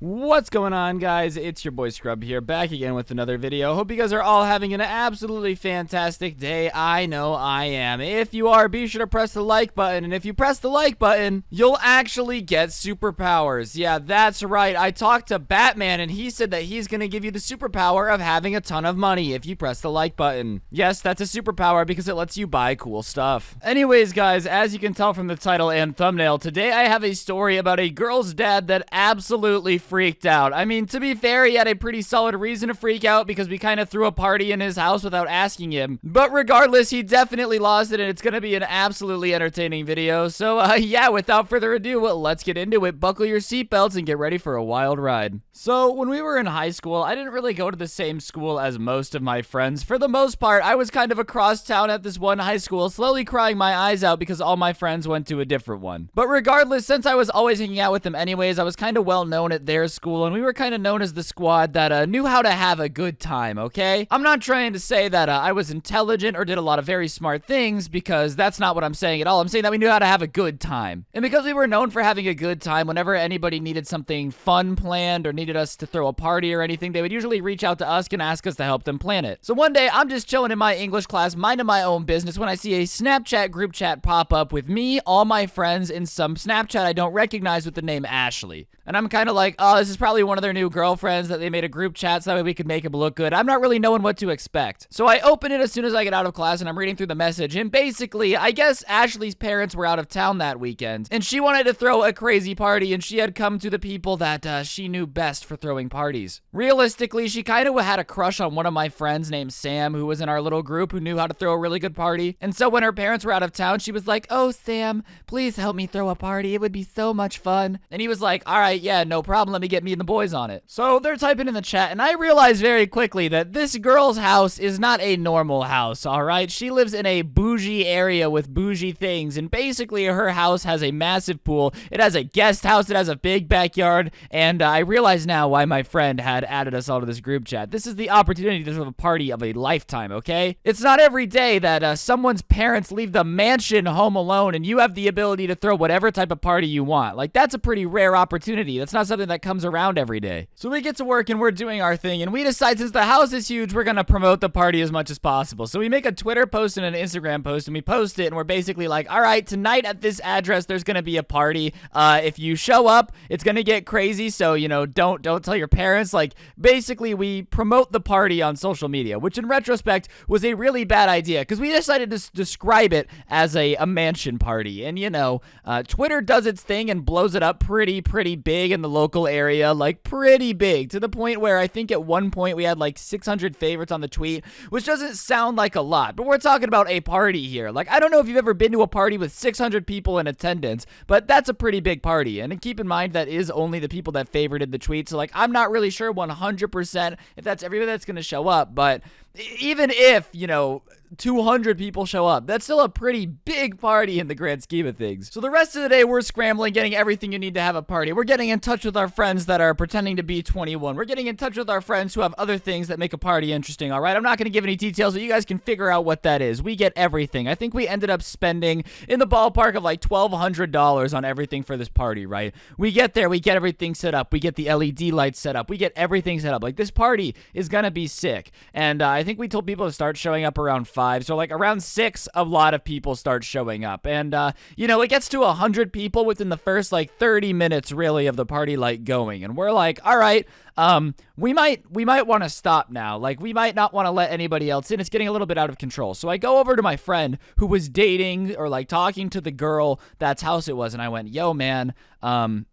What's going on, guys? It's your boy Scrub here, back again with another video. Hope you guys are all having an absolutely fantastic day. I know I am. If you are, be sure to press the like button, and if you press the like button, you'll actually get superpowers. Yeah, that's right. I talked to Batman, and he said that he's gonna give you the superpower of having a ton of money if you press the like button. Yes, that's a superpower because it lets you buy cool stuff. Anyways, guys, as you can tell from the title and thumbnail, today I have a story about a girl's dad that absolutely freaked out. I mean, to be fair, he had a pretty solid reason to freak out because we kind of threw a party in his house without asking him. But regardless, he definitely lost it, and it's going to be an absolutely entertaining video. So, yeah, without further ado, let's get into it. Buckle your seatbelts and get ready for a wild ride. So, when we were in high school, I didn't really go to the same school as most of my friends. For the most part, I was kind of across town at this one high school, slowly crying my eyes out because all my friends went to a different one. But regardless, since I was always hanging out with them anyways, I was kind of well known at their school, and we were kind of known as the squad that knew how to have a good time, okay? I'm not trying to say that I was intelligent or did a lot of very smart things, because that's not what I'm saying at all. I'm saying that we knew how to have a good time. And because we were known for having a good time, whenever anybody needed something fun planned or needed us to throw a party or anything, they would usually reach out to us and ask us to help them plan it. So one day, I'm just chilling in my English class, minding my own business, when I see a Snapchat group chat pop up with me, all my friends, and some Snapchat I don't recognize with the name Ashley. And I'm kind of like, oh, this is probably one of their new girlfriends that they made a group chat so that way we could make him look good. I'm not really knowing what to expect. So I open it as soon as I get out of class, and I'm reading through the message, and basically, I guess Ashley's parents were out of town that weekend, and she wanted to throw a crazy party, and she had come to the people that she knew best for throwing parties. Realistically, she kind of had a crush on one of my friends named Sam, who was in our little group, who knew how to throw a really good party. And so when her parents were out of town, she was like, oh, Sam, please help me throw a party. It would be so much fun. And he was like, all right, yeah, no problem. Let me get me and the boys on it. So they're typing in the chat, and I realized very quickly that this girl's house is not a normal house, all right? She lives in a bougie area with bougie things, and basically her house has a massive pool. It has a guest house. It has a big backyard, and I realize now why my friend had added us all to this group chat. This is the opportunity to throw a party of a lifetime, okay? It's not every day that someone's parents leave the mansion home alone, and you have the ability to throw whatever type of party you want. Like, that's a pretty rare opportunity. That's not something that comes around every day. So we get to work, and we're doing our thing, and we decide since the house is huge, we're gonna promote the party as much as possible. So we make a Twitter post and an Instagram post, and we post it, and we're basically like, all right, tonight at this address, there's gonna be a party. If you show up, it's gonna get crazy, so, you know, don't tell your parents. Like, basically, we promote the party on social media, which in retrospect was a really bad idea, because we decided to describe it as a mansion party. And, you know, Twitter does its thing and blows it up pretty big in the local area, like pretty big, to the point where I think at one point we had like 600 favorites on the tweet, which doesn't sound like a lot, but we're talking about a party here. Like, I don't know if you've ever been to a party with 600 people in attendance, but that's a pretty big party. And keep in mind, that is only the people that favorited the tweet, so like, I'm not really sure 100% if that's everybody that's going to show up, but even if, you know, 200 people show up, that's still a pretty big party in the grand scheme of things. So the rest of the day, we're scrambling, getting everything you need to have a party. We're getting in touch with our friends that are pretending to be 21. We're getting in touch with our friends who have other things that make a party interesting, all right? I'm not going to give any details, but you guys can figure out what that is. We get everything. I think we ended up spending in the ballpark of like $1,200 on everything for this party, right? We get there, we get everything set up. We get the LED lights set up. We get everything set up. Like, this party is going to be sick. And I think we told people to start showing up around 5. So like around 6, a lot of people start showing up. And, you know, it gets to 100 people within the first like 30 minutes really of the party like going. And we're like, all right, we might want to stop now. Like, we might not want to let anybody else in. It's getting a little bit out of control. So I go over to my friend who was dating or like talking to the girl that's house it was, and I went, yo, man,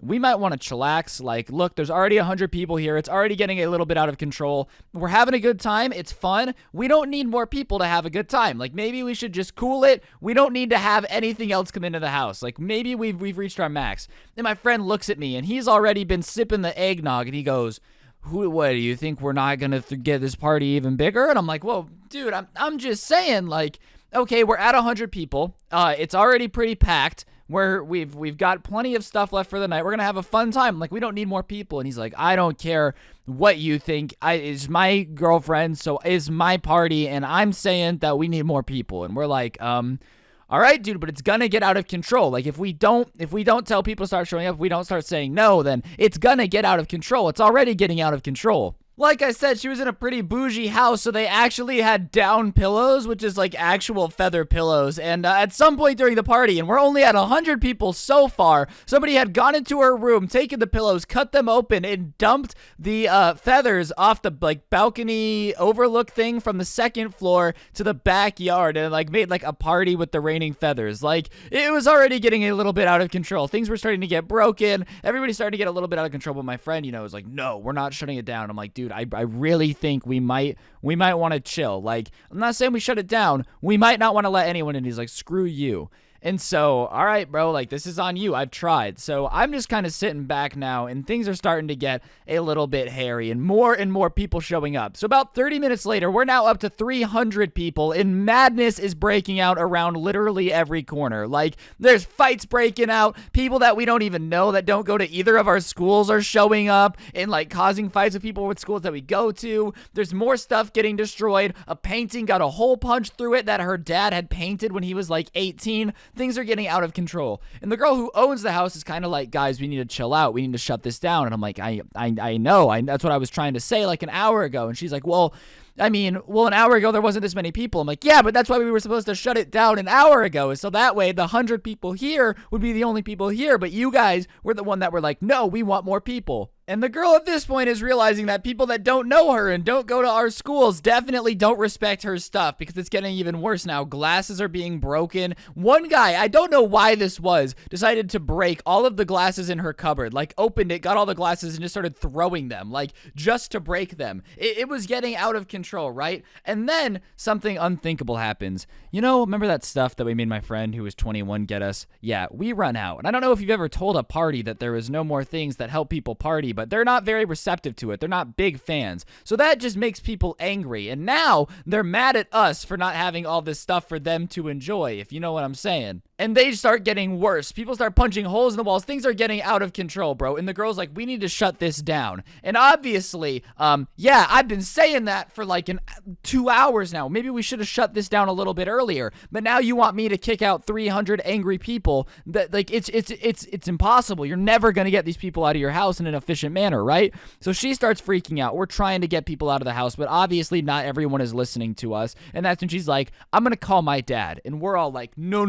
we might want to chillax. Like, look, there's already 100 people here. It's already getting a little bit out of control. We're having a good time. It's fun. We don't need more people to have a good time. Like, maybe we should just cool it. We don't need to have anything else come into the house. Like, maybe we've reached our max. And my friend looks at me, and he's already been sipping the eggnog, and he goes, what, do you think we're not gonna get this party even bigger? And I'm like, well, dude, I'm just saying, like, okay, we're at 100 people. It's already pretty packed. We've got plenty of stuff left for the night. We're gonna have a fun time. Like, we don't need more people. And he's like, I don't care what you think. It's my girlfriend, so it's my party, and I'm saying that we need more people. And we're like, all right, dude, but it's gonna get out of control. Like, if we don't tell people to start showing up, if we don't start saying no, then it's gonna get out of control. It's already getting out of control. Like I said, she was in a pretty bougie house, so they actually had down pillows, which is like actual feather pillows. And at some point during the party, and we're only at 100 people so far, somebody had gone into her room, taken the pillows, cut them open, and dumped the feathers off the like balcony overlook thing from the second floor to the backyard, and like made like a party with the raining feathers. Like, it was already getting a little bit out of control. Things were starting to get broken. Everybody started to get a little bit out of control. But my friend, was like, no, we're not shutting it down. I'm like, dude, I really think we might want to chill. Like, I'm not saying we shut it down. We might not want to let anyone in. He's like, screw you. And so, all right, bro, like, this is on you. I've tried. So I'm just kind of sitting back now, and things are starting to get a little bit hairy, and more people showing up. So about 30 minutes later, we're now up to 300 people, and madness is breaking out around literally every corner. Like, there's fights breaking out. People that we don't even know that don't go to either of our schools are showing up and, like, causing fights with people with schools that we go to. There's more stuff getting destroyed. A painting got a hole punched through it that her dad had painted when he was, like, 18. Things are getting out of control. And the girl who owns the house is kind of like, guys, we need to chill out. We need to shut this down. And I'm like, I know. That's what I was trying to say like an hour ago. And she's like, well, an hour ago there wasn't this many people. I'm like, yeah, but that's why we were supposed to shut it down an hour ago. So that way the 100 people here would be the only people here. But you guys were the one that were like, no, we want more people. And the girl at this point is realizing that people that don't know her and don't go to our schools definitely don't respect her stuff, because it's getting even worse now. Glasses are being broken. One guy, I don't know why this was, decided to break all of the glasses in her cupboard. Like, opened it, got all the glasses, and just started throwing them, like, just to break them. It was getting out of control, right? And then something unthinkable happens. Remember that stuff that we made my friend who was 21 get us? Yeah, we run out. And I don't know if you've ever told a party that there is no more things that help people party, but they're not very receptive to it. They're not big fans. So that just makes people angry. And now they're mad at us for not having all this stuff for them to enjoy, if you know what I'm saying. And they start getting worse. People start punching holes in the walls. Things are getting out of control, bro. And the girl's like, we need to shut this down. And obviously, yeah, I've been saying that for like 2 hours now. Maybe we should have shut this down a little bit earlier. But now you want me to kick out 300 angry people? That, like, it's impossible. You're never gonna get these people out of your house in an efficient manner, right? So she starts freaking out. We're trying to get people out of the house, but obviously not everyone is listening to us. And that's when she's like, I'm gonna call my dad. And we're all like, no.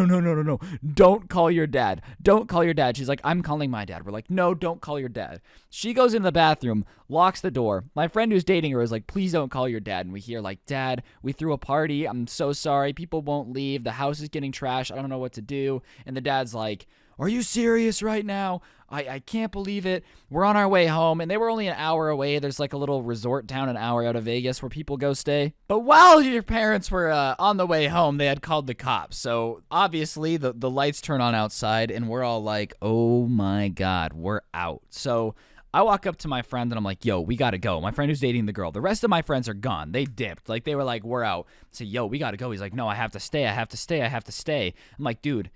Don't call your dad. Don't call your dad. She's like, I'm calling my dad. We're like, no, don't call your dad. She goes into the bathroom, locks the door. My friend who's dating her is like, please don't call your dad. And we hear like, Dad, we threw a party. I'm so sorry. People won't leave. The house is getting trashed. I don't know what to do. And the dad's like, are you serious right now? I can't believe it. We're on our way home, and they were only an hour away. There's like a little resort town an hour out of Vegas where people go stay. But while your parents were on the way home, they had called the cops. So obviously the lights turn on outside, and we're all like, oh my God, we're out. So I walk up to my friend, and I'm like, yo, we got to go. My friend who's dating the girl. The rest of my friends are gone. They dipped. Like, they were like, we're out. I say, yo, we got to go. He's like, no, I have to stay. I'm like, dude,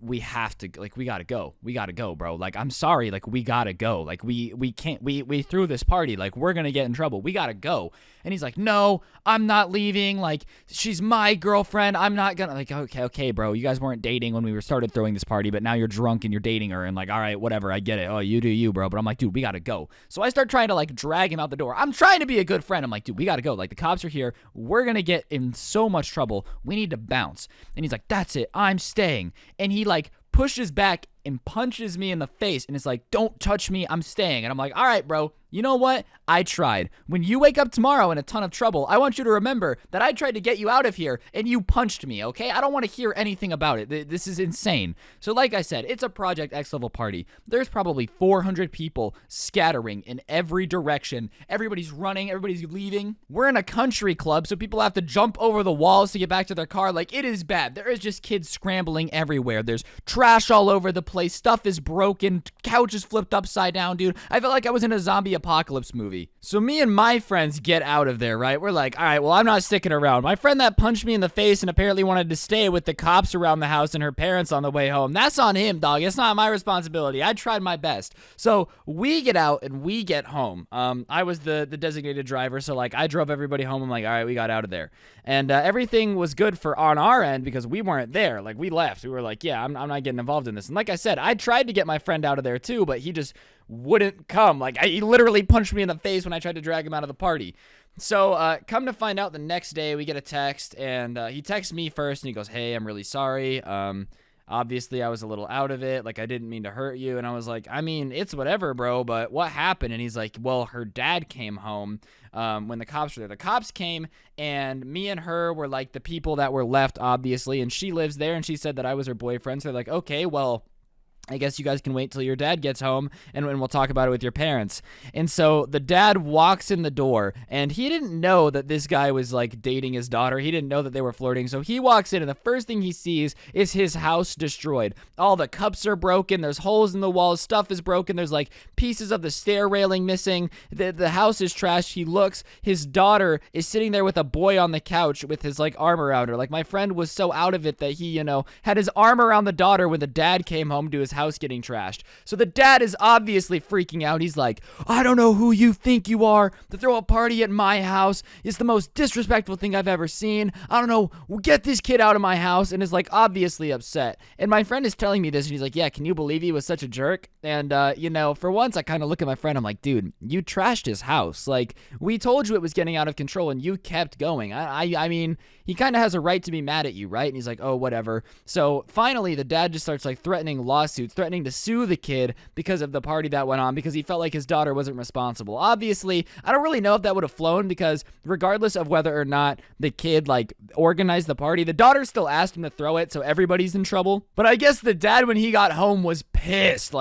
we have to, like, we gotta go, bro. Like, I'm sorry, like, we gotta go. Like, we can't, we threw this party, like, we're gonna get in trouble. We gotta go. And he's like, no, I'm not leaving. Like, she's my girlfriend. I'm not gonna, like, okay, bro. You guys weren't dating when we started throwing this party, but now you're drunk and you're dating her. And like, all right, whatever, I get it. Oh, you do you, bro. But I'm like, dude, we gotta go. So I start trying to like drag him out the door. I'm trying to be a good friend. I'm like, dude, we gotta go. Like, the cops are here. We're gonna get in so much trouble. We need to bounce. And he's like, that's it. I'm staying. And he like pushes back and punches me in the face and it's like, don't touch me, I'm staying. And I'm like, all right, bro, you know what? I tried. When you wake up tomorrow in a ton of trouble, I want you to remember that I tried to get you out of here and you punched me, okay? I don't want to hear anything about it. This is insane. So like I said, it's a Project X level party. There's probably 400 people scattering in every direction. Everybody's running, everybody's leaving. We're in a country club, so people have to jump over the walls to get back to their car. Like, it is bad. There is just kids scrambling everywhere. There's trash all over the place. Stuff is broken. Couch is flipped upside down, dude. I felt like I was in a zombie apocalypse movie. So me and my friends get out of there, right? We're like, all right, well, I'm not sticking around. My friend that punched me in the face and apparently wanted to stay with the cops around the house and her parents on the way home, that's on him, dog. It's not my responsibility. I tried my best. So we get out and we get home. I was the designated driver, so like I drove everybody home. I'm like, all right, we got out of there. And everything was good for on our end because we weren't there. Like, we left. We were like, yeah, I'm not getting involved in this. And like I said, I tried to get my friend out of there too, but he just wouldn't come. Like, he literally punched me in the face when I tried to drag him out of the party. So come to find out, the next day we get a text, and he texts me first, and he goes, hey, I'm really sorry. Obviously, I was a little out of it. Like, I didn't mean to hurt you. And I was like, I mean, it's whatever, bro, but what happened? And he's like, well, her dad came home when the cops were there. The cops came, and me and her were, like, the people that were left, obviously, and she lives there, and she said that I was her boyfriend. So they're like, okay, well, I guess you guys can wait till your dad gets home, and we'll talk about it with your parents. And so the dad walks in the door, and he didn't know that this guy was, like, dating his daughter. He didn't know that they were flirting. So he walks in, and the first thing he sees is his house destroyed. All the cups are broken. There's holes in the walls. Stuff is broken. There's, like, pieces of the stair railing missing. The house is trashed. He looks. His daughter is sitting there with a boy on the couch with his, like, arm around her. Like, my friend was so out of it that he, had his arm around the daughter when the dad came home to his house getting trashed. So the dad is obviously freaking out. He's like, I don't know who you think you are to throw a party at my house. It's the most disrespectful thing I've ever seen. I don't know. Get this kid out of my house. And is like obviously upset. And my friend is telling me this, and he's like, yeah, can you believe he was such a jerk? And for once I kind of look at my friend. I'm like, dude, you trashed his house. Like, we told you it was getting out of control and you kept going. I mean, he kind of has a right to be mad at you, right? And he's like, oh, whatever. So finally the dad just starts like threatening lawsuits, threatening to sue the kid because of the party that went on, because he felt like his daughter wasn't responsible. Obviously, I don't really know if that would have flown, because regardless of whether or not the kid like organized the party, the daughter still asked him to throw it, so everybody's in trouble. But I guess the dad, when he got home, was pissed,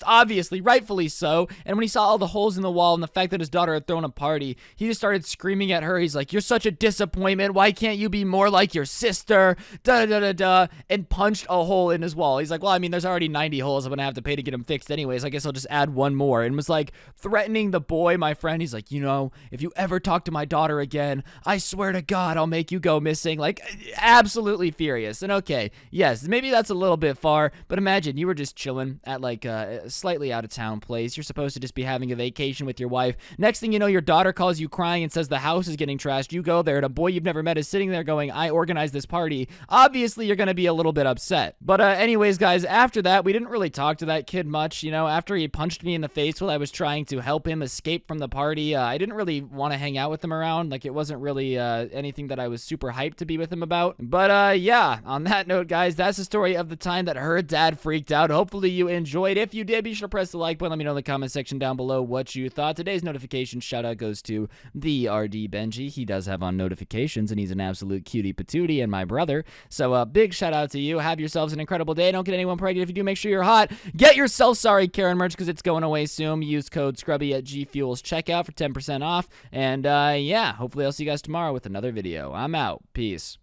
obviously, rightfully so. And when he saw all the holes in the wall and the fact that his daughter had thrown a party, he just started screaming at her. He's like, you're such a disappointment. Why can't you be more like your sister? And punched a hole in his wall. He's like, well, I mean, there's already 90 holes I'm gonna have to pay to get them fixed anyways. I guess I'll just add one more. And was like threatening the boy, my friend. He's like, if you ever talk to my daughter again, I swear to God, I'll make you go missing. Like, absolutely furious. And okay, yes, maybe that's a little bit far, but imagine you were just chilling at like a slightly out of town place. You're supposed to just be having a vacation with your wife. Next thing you know, your daughter calls you crying and says the house is getting trashed. You go there, and a boy you've never met is sitting there going, I organized this party. Obviously, you're gonna be a little bit upset. But anyways, guys, after that, we didn't really talk to that kid much. After he punched me in the face while I was trying to help him escape from the party, I didn't really want to hang out with him around. Like, it wasn't really anything that I was super hyped to be with him about. But yeah, on that note, guys, that's the story of the time that her dad freaked out. Hopefully you enjoyed. If you did, be sure to press the like button. Let me know in the comment section down below what you thought. Today's notification shout out goes to the RD Benji. He does have on notifications, and he's an absolute cutie patootie, and my brother. So big shout out to you. Have yourselves an incredible day. Don't get anyone pregnant. If you do, make sure you're hot. Get yourself Sorry Karen merch, because it's going away soon. Use code Scrubby at G Fuels checkout for 10% off. And yeah, hopefully I'll see you guys tomorrow with another video. I'm out. Peace.